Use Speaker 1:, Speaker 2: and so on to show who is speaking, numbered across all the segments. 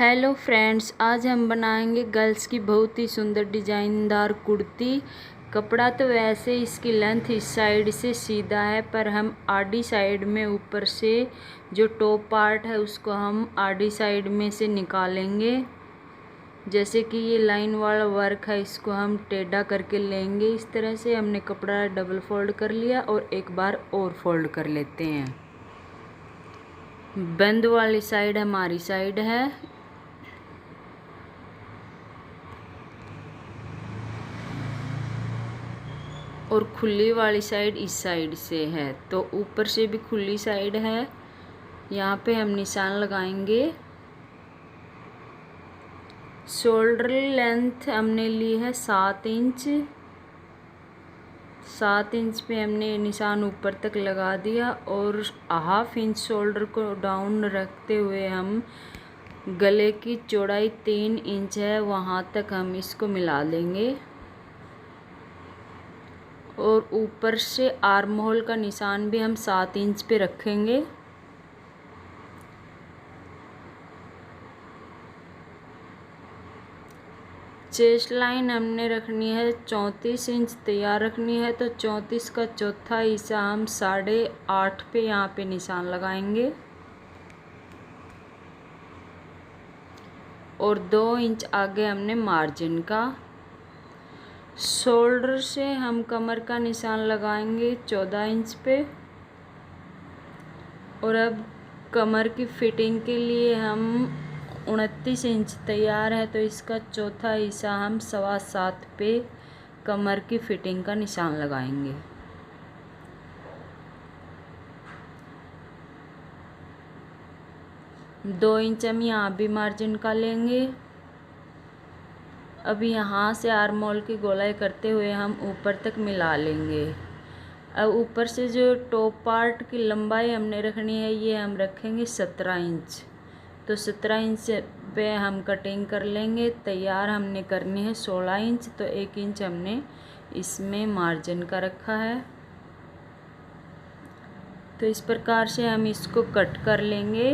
Speaker 1: Hello friends, आज हम बनाएंगे गर्ल्स की बहुत ही सुंदर डिजाइनदार कुर्ती। कपड़ा तो वैसे इसकी लेंथ इस साइड से सीधा है, पर हम आड़ी साइड में ऊपर से जो टॉप पार्ट है उसको हम आड़ी साइड में से निकालेंगे। जैसे कि ये लाइन वाला वर्क है, इसको हम टेढ़ा करके लेंगे। इस तरह से हमने कपड़ा डबल फोल्ड कर लिया और एक बार और फोल्ड कर लेते हैं। बंद वाली साइड हमारी साइड है और खुली वाली साइड इस साइड से है, तो ऊपर से भी खुली साइड है। यहाँ पे हम निशान लगाएंगे। शोल्डर लेंथ हमने ली है 7 इंच। 7 इंच पे हमने निशान ऊपर तक लगा दिया और हाफ इंच शोल्डर को डाउन रखते हुए हम गले की चौड़ाई 3 इंच है, वहाँ तक हम इसको मिला लेंगे। और ऊपर से आर्म होल का निशान भी हम 7 इंच पे रखेंगे। चेस्ट लाइन हमने रखनी है 34 इंच तैयार रखनी है, तो 34 का चौथा हिस्सा हम 8.5 पे यहाँ पे निशान लगाएंगे और 2 इंच आगे हमने मार्जिन का। शोल्डर से हम कमर का निशान लगाएंगे 14 इंच पे। और अब कमर की फिटिंग के लिए हम 29 इंच तैयार है, तो इसका चौथा हिस्सा हम 7.25 पे कमर की फिटिंग का निशान लगाएंगे। दो इंच हम यहाँ भी मार्जिन का लेंगे। अब यहाँ से आर्म होल की गोलाई करते हुए हम ऊपर तक मिला लेंगे। अब ऊपर से जो टॉप पार्ट की लंबाई हमने रखनी है, ये हम रखेंगे 17 इंच। तो 17 इंच पे हम कटिंग कर लेंगे। तैयार हमने करनी है 16 इंच, तो 1 इंच हमने इसमें मार्जिन का रखा है। तो इस प्रकार से हम इसको कट कर लेंगे।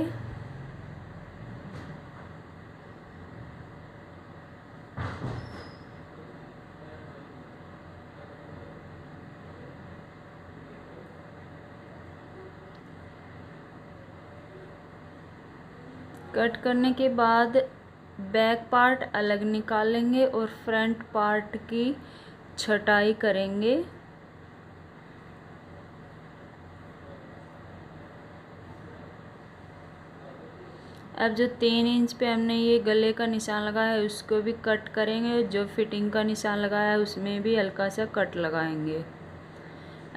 Speaker 1: कट करने के बाद बैक पार्ट अलग निकालेंगे और फ्रंट पार्ट की छटाई करेंगे। अब जो 3 इंच पे हमने ये गले का निशान लगाया है उसको भी कट करेंगे और जो फिटिंग का निशान लगाया है उसमें भी हल्का सा कट लगाएंगे।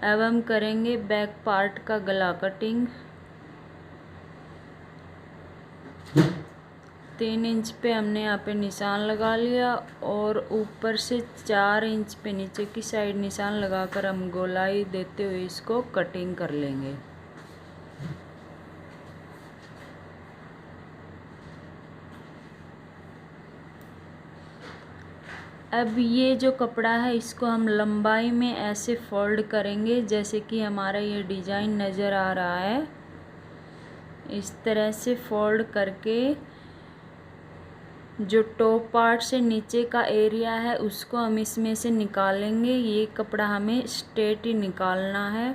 Speaker 1: अब हम करेंगे बैक पार्ट का गला कटिंग। 3 इंच पे हमने यहाँ पे निशान लगा लिया और ऊपर से 4 इंच पे नीचे की साइड निशान लगाकर हम गोलाई देते हुए इसको कटिंग कर लेंगे। अब ये जो कपड़ा है इसको हम लंबाई में ऐसे फोल्ड करेंगे जैसे कि हमारा ये डिजाइन नज़र आ रहा है। इस तरह से फोल्ड करके जो टॉप पार्ट से नीचे का एरिया है उसको हम इसमें से निकालेंगे। ये कपड़ा हमें स्ट्रेट ही निकालना है।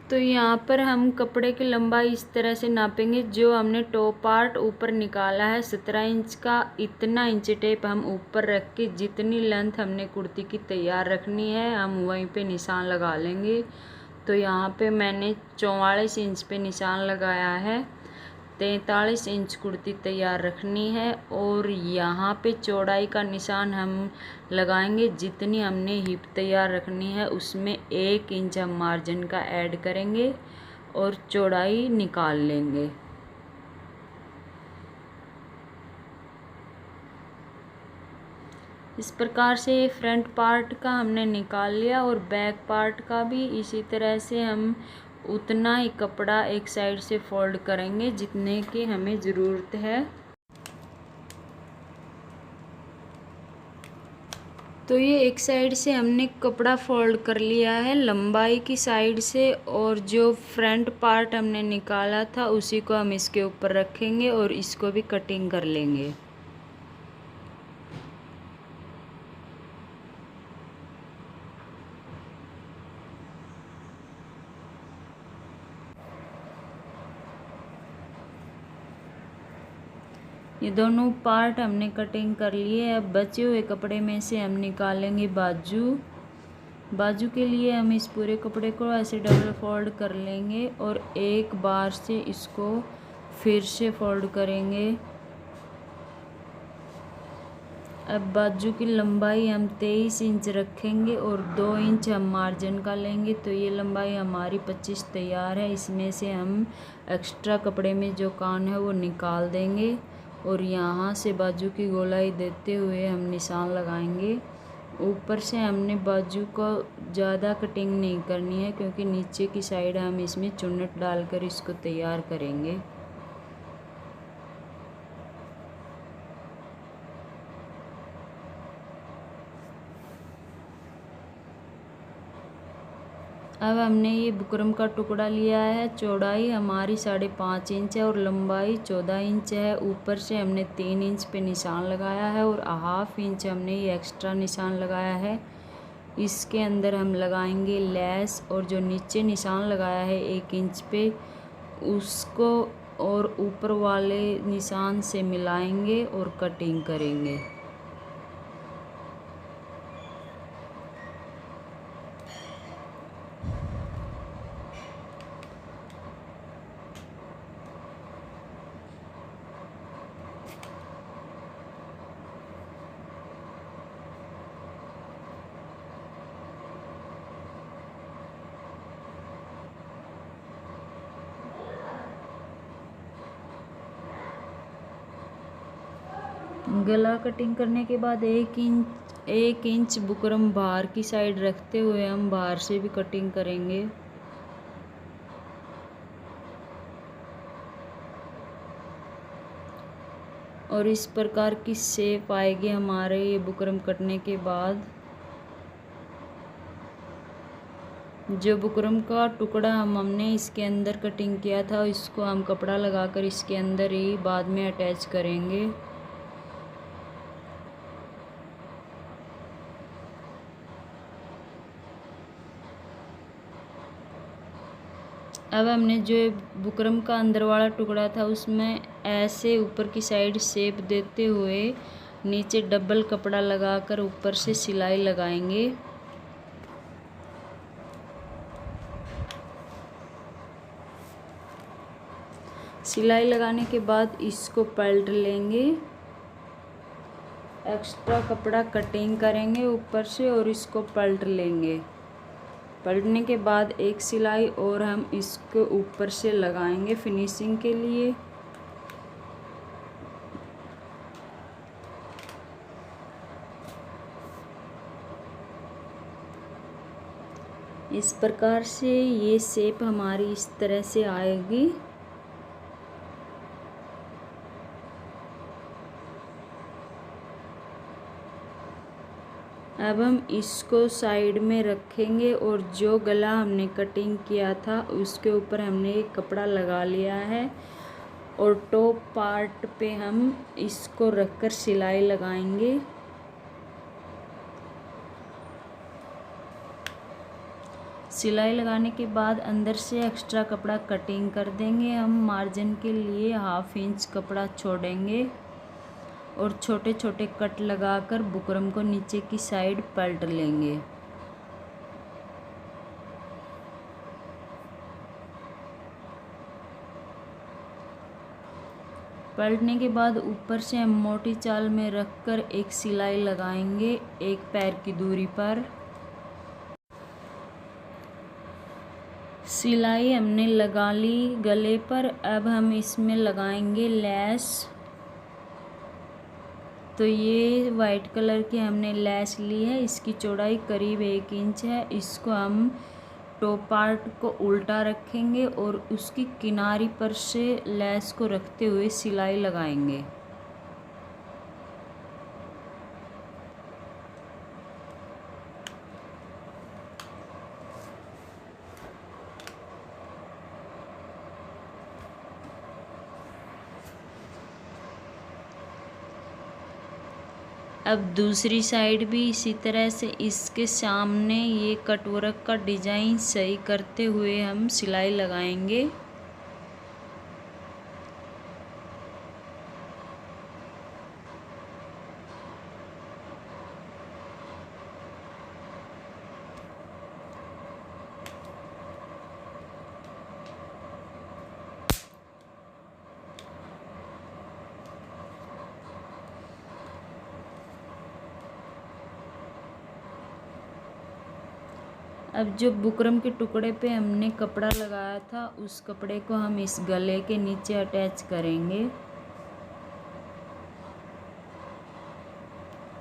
Speaker 1: तो यहाँ पर हम कपड़े की लंबाई इस तरह से नापेंगे। जो हमने टॉप पार्ट ऊपर निकाला है 17 इंच का, इतना इंच टेप हम ऊपर रख के जितनी लेंथ हमने कुर्ती की तैयार रखनी है हम वहीं पे निशान लगा लेंगे। तो यहाँ पे मैंने 44 इंच पे निशान लगाया है। 43 इंच कुर्ती तैयार रखनी है और यहाँ पे चौड़ाई का निशान हम लगाएंगे। जितनी हमने हिप तैयार रखनी है उसमें 1 इंच हम मार्जिन का ऐड करेंगे और चौड़ाई निकाल लेंगे। इस प्रकार से ये फ्रंट पार्ट का हमने निकाल लिया और बैक पार्ट का भी इसी तरह से हम उतना ही कपड़ा एक साइड से फोल्ड करेंगे जितने की हमें ज़रूरत है। तो ये एक साइड से हमने कपड़ा फोल्ड कर लिया है लंबाई की साइड से, और जो फ्रंट पार्ट हमने निकाला था उसी को हम इसके ऊपर रखेंगे और इसको भी कटिंग कर लेंगे। ये दोनों पार्ट हमने कटिंग कर लिए। अब बचे हुए कपड़े में से हम निकालेंगे बाजू। बाजू के लिए हम इस पूरे कपड़े को ऐसे डबल फोल्ड कर लेंगे और एक बार से इसको फिर से फोल्ड करेंगे। अब बाजू की लंबाई हम 23 इंच रखेंगे और 2 इंच हम मार्जिन का लेंगे। तो ये लंबाई हमारी 25 तैयार है। इसमें से हम एक्स्ट्रा कपड़े में जो कान है वो निकाल देंगे और यहाँ से बाजू की गोलाई देते हुए हम निशान लगाएंगे। ऊपर से हमने बाजू को ज़्यादा कटिंग नहीं करनी है क्योंकि नीचे की साइड हम इसमें चुन्नट डालकर इसको तैयार करेंगे। अब हमने ये बुकरम का टुकड़ा लिया है। चौड़ाई हमारी 5.5 इंच है और लंबाई 14 इंच है। ऊपर से हमने 3 इंच पे निशान लगाया है और 1/2 इंच हमने ये एक्स्ट्रा निशान लगाया है। इसके अंदर हम लगाएंगे लेस और जो नीचे निशान लगाया है 1 इंच पे उसको और ऊपर वाले निशान से मिलाएंगे और कटिंग करेंगे। गला कटिंग करने के बाद 1 इंच बुकरम बाहर की साइड रखते हुए हम बाहर से भी कटिंग करेंगे। और इस प्रकार की शेप आएगी हमारे ये बुकरम कटने के बाद। जो बुकरम का टुकड़ा हमने इसके अंदर कटिंग किया था इसको हम कपड़ा लगाकर इसके अंदर ही बाद में अटैच करेंगे। अब हमने जो बुकरम का अंदर वाला टुकड़ा था उसमें ऐसे ऊपर की साइड शेप देते हुए नीचे डबल कपड़ा लगाकर ऊपर से सिलाई लगाएंगे। सिलाई लगाने के बाद इसको पलट लेंगे, एक्स्ट्रा कपड़ा कटिंग करेंगे ऊपर से और इसको पलट लेंगे। पलटने के बाद एक सिलाई और हम इसके ऊपर से लगाएंगे फिनिशिंग के लिए। इस प्रकार से ये शेप हमारी इस तरह से आएगी। अब हम इसको साइड में रखेंगे और जो गला हमने कटिंग किया था उसके ऊपर हमने एक कपड़ा लगा लिया है और टॉप पार्ट पे हम इसको रखकर सिलाई लगाएंगे। सिलाई लगाने के बाद अंदर से एक्स्ट्रा कपड़ा कटिंग कर देंगे। हम मार्जिन के लिए 1/2 इंच कपड़ा छोड़ेंगे और छोटे छोटे कट लगाकर बुकरम को नीचे की साइड पलट लेंगे। पलटने के बाद ऊपर से हम मोटी चाल में रखकर एक सिलाई लगाएंगे 1 पैर की दूरी पर। सिलाई हमने लगा ली गले पर। अब हम इसमें लगाएंगे लेस। तो ये वाइट कलर की हमने लेस ली है, इसकी चौड़ाई करीब 1 इंच है। इसको हम टॉप पार्ट को उल्टा रखेंगे और उसकी किनारी पर से लेस को रखते हुए सिलाई लगाएंगे। अब दूसरी साइड भी इसी तरह से इसके सामने ये कटवर्क का डिज़ाइन सही करते हुए हम सिलाई लगाएंगे। अब जो बुकरम के टुकड़े पे हमने कपड़ा लगाया था उस कपड़े को हम इस गले के नीचे अटैच करेंगे।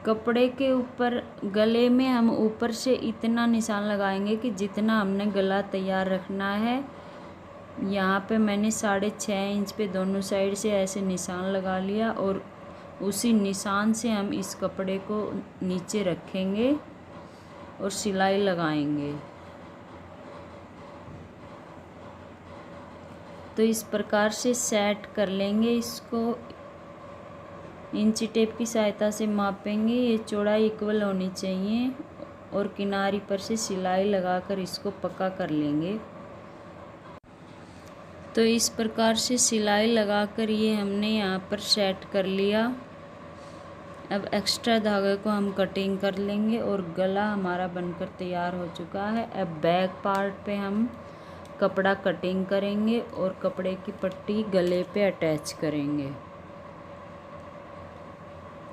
Speaker 1: कपड़े के ऊपर गले में हम ऊपर से इतना निशान लगाएंगे कि जितना हमने गला तैयार रखना है। यहाँ पे मैंने 6.5 इंच पे दोनों साइड से ऐसे निशान लगा लिया और उसी निशान से हम इस कपड़े को नीचे रखेंगे और सिलाई लगाएंगे। तो इस प्रकार से सेट कर लेंगे। इसको इंची टेप की सहायता से मापेंगे। ये चौड़ाई इक्वल होनी चाहिए और किनारी पर से सिलाई लगाकर इसको पक्का कर लेंगे। तो इस प्रकार से सिलाई लगाकर ये हमने यहाँ पर सेट कर लिया। अब एक्स्ट्रा धागे को हम कटिंग कर लेंगे और गला हमारा बनकर तैयार हो चुका है। अब बैक पार्ट पे हम कपड़ा कटिंग करेंगे और कपड़े की पट्टी गले पे अटैच करेंगे।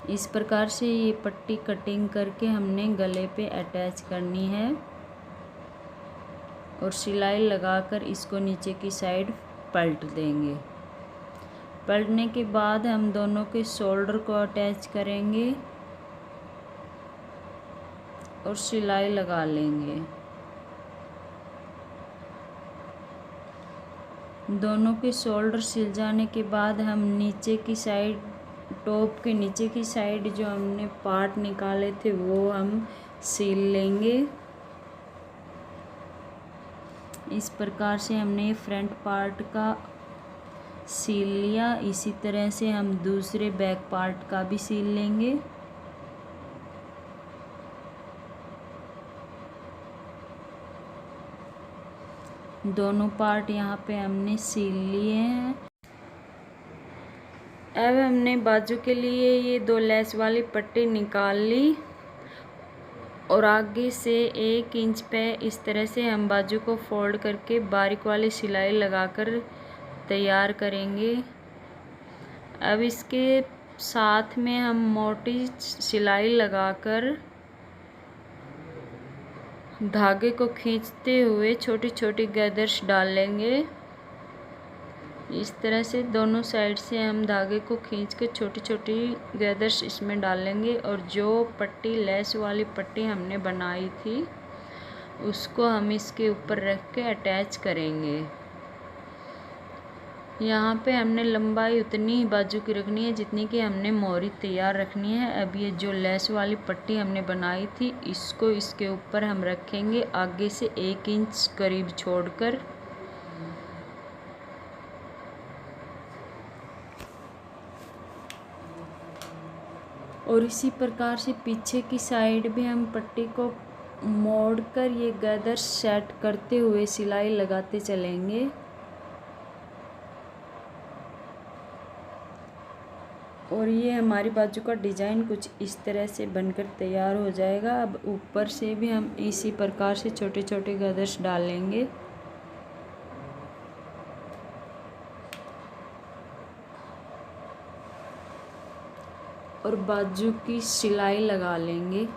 Speaker 1: इस प्रकार से ये पट्टी कटिंग करके हमने गले पे अटैच करनी है और सिलाई लगाकर इसको नीचे की साइड पलट देंगे। पलटने के बाद हम दोनों के शोल्डर को अटैच करेंगे और सिलाई लगा लेंगे। दोनों के शोल्डर सिल जाने के बाद हम नीचे की साइड, टॉप के नीचे की साइड जो हमने पार्ट निकाले थे वो हम सिल लेंगे। इस प्रकार से हमने फ्रंट पार्ट का सील लिया। इसी तरह से हम दूसरे बैक पार्ट का भी सील लेंगे। दोनों पार्ट यहाँ पे हमने सील लिए हैं। अब हमने बाजू के लिए ये 2 लेस वाली पट्टी निकाल ली और आगे से 1 इंच पे इस तरह से हम बाजू को फोल्ड करके बारीक वाली सिलाई लगाकर तैयार करेंगे। अब इसके साथ में हम मोटी सिलाई लगाकर धागे को खींचते हुए छोटी छोटी गैदर्स डाल लेंगे। इस तरह से दोनों साइड से हम धागे को खींच के छोटी छोटी गैदर्स इसमें डाल लेंगे और जो पट्टी लेस वाली पट्टी हमने बनाई थी उसको हम इसके ऊपर रख के अटैच करेंगे। यहाँ पे हमने लंबाई उतनी ही बाजू की रखनी है जितनी कि हमने मोहरी तैयार रखनी है। अब ये जो लेस वाली पट्टी हमने बनाई थी इसको इसके ऊपर हम रखेंगे आगे से 1 इंच करीब छोड़कर। और इसी प्रकार से पीछे की साइड भी हम पट्टी को मोड़कर ये गैदर सेट करते हुए सिलाई लगाते चलेंगे। और ये हमारी बाजू का डिज़ाइन कुछ इस तरह से बनकर तैयार हो जाएगा। अब ऊपर से भी हम इसी प्रकार से छोटे छोटे गैदर्स डालेंगे। और बाजू की सिलाई लगा लेंगे।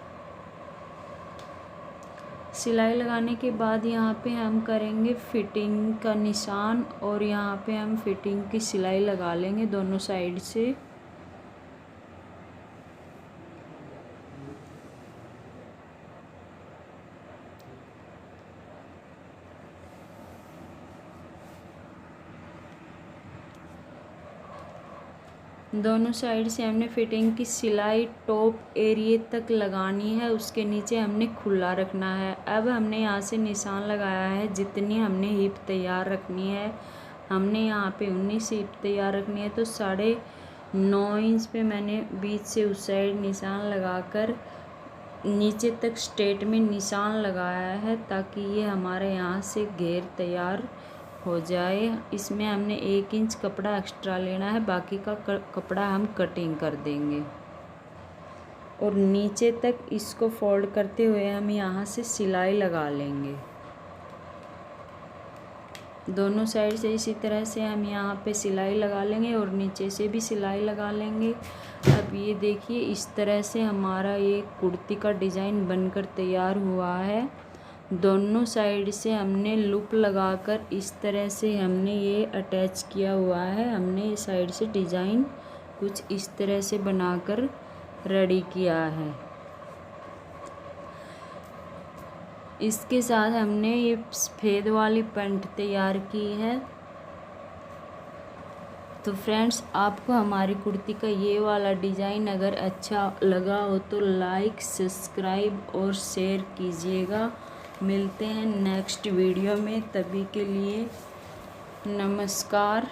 Speaker 1: सिलाई लगाने के बाद यहाँ पे हम करेंगे फिटिंग का निशान और यहाँ पे हम फिटिंग की सिलाई लगा लेंगे दोनों साइड से। दोनों साइड से हमने फिटिंग की सिलाई टॉप एरिए तक लगानी है, उसके नीचे हमने खुला रखना है। अब हमने यहाँ से निशान लगाया है जितनी हमने हिप तैयार रखनी है। हमने यहाँ पे 19 हिप तैयार रखनी है तो 9 इंच पे मैंने बीच से उस साइड निशान लगाकर नीचे तक स्ट्रेट में निशान लगाया है, ताकि ये हमारे यहाँ से घेर तैयार हो जाए। इसमें हमने 1 इंच कपड़ा एक्स्ट्रा लेना है, बाकी का कपड़ा हम कटिंग कर देंगे। और नीचे तक इसको फोल्ड करते हुए हम यहाँ से सिलाई लगा लेंगे। दोनों साइड से इसी तरह से हम यहाँ पे सिलाई लगा लेंगे और नीचे से भी सिलाई लगा लेंगे। अब ये देखिए, इस तरह से हमारा ये कुर्ती का डिज़ाइन बनकर तैयार हुआ है। दोनों साइड से हमने लूप लगाकर इस तरह से हमने ये अटैच किया हुआ है। हमने इस साइड से डिज़ाइन कुछ इस तरह से बनाकर रेडी किया है। इसके साथ हमने ये सफ़ेद वाली पैंट तैयार की है। तो फ्रेंड्स, आपको हमारी कुर्ती का ये वाला डिज़ाइन अगर अच्छा लगा हो तो लाइक, सब्सक्राइब और शेयर कीजिएगा। मिलते हैं नेक्स्ट वीडियो में, तभी के लिए नमस्कार।